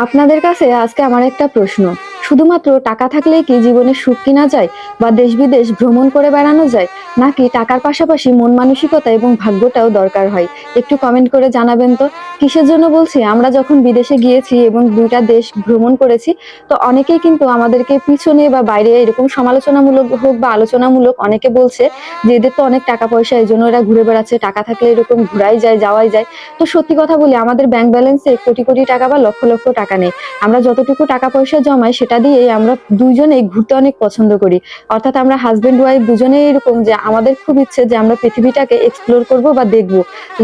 আপনাদের কাছে আজকে আমার একটা প্রশ্ন। শুধুমাত্র টাকা থাকলেই কি জীবনে সুখ কিনা যায় বা দেশ বিদেশ ভ্রমণ করে বেড়ানো যায়, নাকি টাকার পাশাপাশি মন মানসিকতা এবং ভাগ্যটাও দরকার হয়? একটু কমেন্ট করে জানাবেন তো। কিসের জন্য বলছি, আমরা যখন বিদেশে গিয়েছি এবং দুইটা দেশ ভ্রমণ করেছি, তো অনেকেই কিন্তু আমাদেরকে পিছনে বা বাইরে এরকম সমালোচনামূলক হোক বা আলোচনামূলক অনেকে বলছে যে এদের তো অনেক টাকা পয়সা, এই জন্য এরা ঘুরে বেড়াচ্ছে, টাকা থাকলে এরকম ঘুরাই যায় যাওয়াই যায়। তো সত্যি কথা বলি, আমাদের ব্যাংক ব্যালেন্সে কোটি কোটি টাকা বা লক্ষ লক্ষ টাকা নেই। আমরা যতটুকু টাকা পয়সা জমাই সেটা দিয়েই আমরা দুইজনেই ঘুরতে অনেক পছন্দ করি। অর্থাৎ আমরা হাসব্যান্ড ওয়াইফ দুজনেই এরকম যে আমাদের খুব ইচ্ছে যে আমরা পৃথিবীটাকে এক্সপ্লোর করব বা দেখব।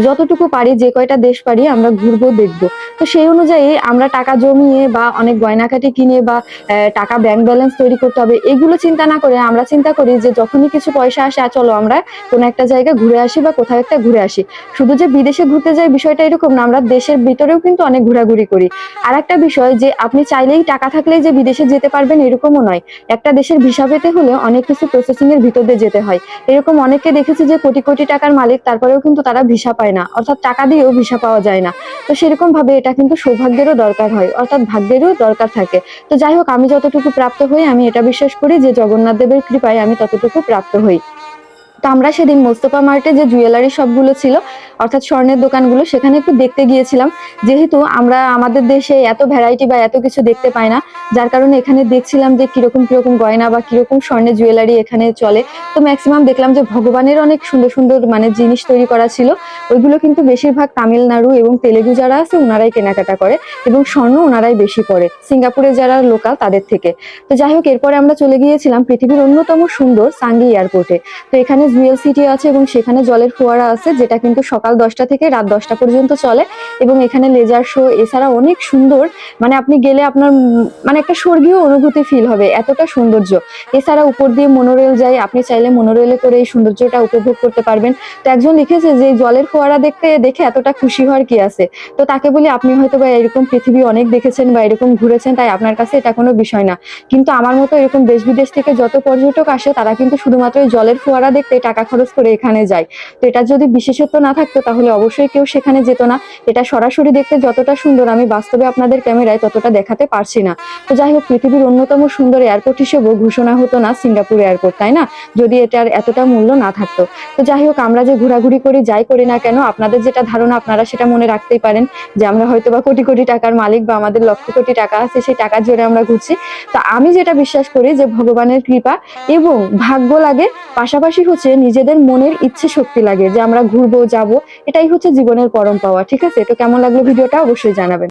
যতটুকু পারি, যে কয়টা দেশ পারি আমরা ঘুরবো, দেখব। তো সেই অনুযায়ী আমরা টাকা জমিয়ে বা অনেক গয়নাকাটি কিনে বা টাকা ব্যাংক ব্যালেন্স তৈরি করতে হবে এগুলো চিন্তা না করে আমরা চিন্তা করি যে যখনই কিছু পয়সা আসে, চলো আমরা কোনো একটা জায়গায় ঘুরে আসি বা কোথাও একটা ঘুরে আসি। শুধু যে বিদেশে ঘুরতে যাই বিষয়টা এরকম না, আমরা দেশের ভিতরেও কিন্তু অনেক ঘোরাঘুরি করি। আর একটা বিষয় যে আপনি চাইলেই টাকা থাকলেই যে বিদেশে যেতে পারবেন এরকমও নয়। একটা দেশের ভিসা পেতে হলে অনেক কিছু প্রসেসিং এর ভিতর দিয়ে যেতে হয়। এরকম অনেককে দেখেছি যে কোটি কোটি টাকার মালিক, তারপরেও কিন্তু তারা ভিসা পায় না, অর্থাৎ টাকা দিয়েও ভিসা পাওয়া যায় না। তো সেরকম ভাবে এটা কিন্তু সৌভাগ্যেরও দরকার হয়, অর্থাৎ ভাগ্যেরও দরকার থাকে। তো যাই হোক, আমি যতটুকু প্রাপ্ত হই আমি এটা বিশ্বাস করি যে জগন্নাথ দেবের কৃপায় আমি ততটুকু প্রাপ্ত হই। তো আমরা সেদিন মোস্তফা মার্টে যে জুয়েলারি শপগুলো ছিল, অর্থাৎ স্বর্ণের দোকানগুলো, সেখানে একটু দেখতে গিয়েছিলাম। যেহেতু আমরা আমাদের দেশে এত ভ্যারাইটি বা এত কিছু দেখতে পাই না, যার কারণে এখানে দেখছিলাম যে কিরকম কিরকম গয়না বা কিরকম স্বর্ণের জুয়েলারি এখানে চলে। তো ম্যাক্সিমাম দেখলাম যে ভগবানের অনেক সুন্দর সুন্দর মানে জিনিস তৈরি করা ছিল। ওইগুলো কিন্তু বেশিরভাগ তামিলনাড়ু এবং তেলেগু যারা আছে ওনারাই কেনাকাটা করে, এবং স্বর্ণ ওনারাই বেশি পরে সিঙ্গাপুরে যারা লোকাল তাদের থেকে। তো যাই হোক, এরপরে আমরা চলে গিয়েছিলাম পৃথিবীর অন্যতম সুন্দর সাঙ্গি এয়ারপোর্টে। তো এখানে জুয়েল সিটি আছে এবং সেখানে জলের ফোয়ারা আছে, যেটা কিন্তু সকাল 10টা থেকে রাত 10টা পর্যন্ত চলে। এবং এখানে লেজার শো, এছাড়া অনেক সুন্দর, মানে আপনি গেলে আপনার মানে একটা স্বর্গীয় অনুভূতি ফিল হবে, এতটা সৌন্দর্য। এছাড়া উপর দিয়ে মনোরেল যায়, আপনি চাইলে মনোরেলে করে এই সৌন্দর্যটা উপভোগ করতে পারবেন। তো একজন লিখেছে যে এই জলের ফোয়ারা দেখতে দেখে এতটা খুশি হওয়ার কি আছে। তো তাকে বলি, আপনি হয়তো বা এরকম পৃথিবী অনেক দেখেছেন বা এরকম ঘুরেছেন, তাই আপনার কাছে এটা কোনো বিষয় না। কিন্তু আমার মতো এরকম দেশ বিদেশ থেকে যত পর্যটক আসে তারা কিন্তু শুধুমাত্র এই জলের ফোয়ারা দেখতে টাকা খরচ করে এখানে যায়। তো এটা যদি বিশেষত্ব না থাকতো তাহলে অবশ্যই কেউ সেখানে যেত না। এটা সরাসরি দেখতে যতটা সুন্দর, আমি বাস্তবে আপনাদের ক্যামেরায় ততটা দেখাতে পারছি না। তো যাই হোক, পৃথিবীর অন্যতম সুন্দর এয়ারপোর্ট হিসেবেও ঘোষণা হতো না সিঙ্গাপুর এয়ারপোর্ট, তাই না? যদি এটার এতটা মূল্য না থাকতো। তো যাই হোক, আমরা যে ঘোরাঘুরি করি যাই করি না কেন, আপনাদের যেটা ধারণা আপনারা সেটা মনে রাখতেই পারেন যে আমরা হয়তো বা কোটি কোটি টাকার মালিক বা আমাদের লক্ষ কোটি টাকা আছে, সেই টাকার জোরে আমরা ঘুরছি। তো আমি যেটা বিশ্বাস করি যে ভগবানের কৃপা এবং ভাগ্য লাগে, পাশাপাশি হচ্ছে নিজেদের মনের ইচ্ছে শক্তি লাগে যে আমরা ঘুরবো যাব। এটাই হচ্ছে জীবনের পরম পাওয়া। ঠিক আছে, তো কেমন লাগলো ভিডিওটা অবশ্যই জানাবেন।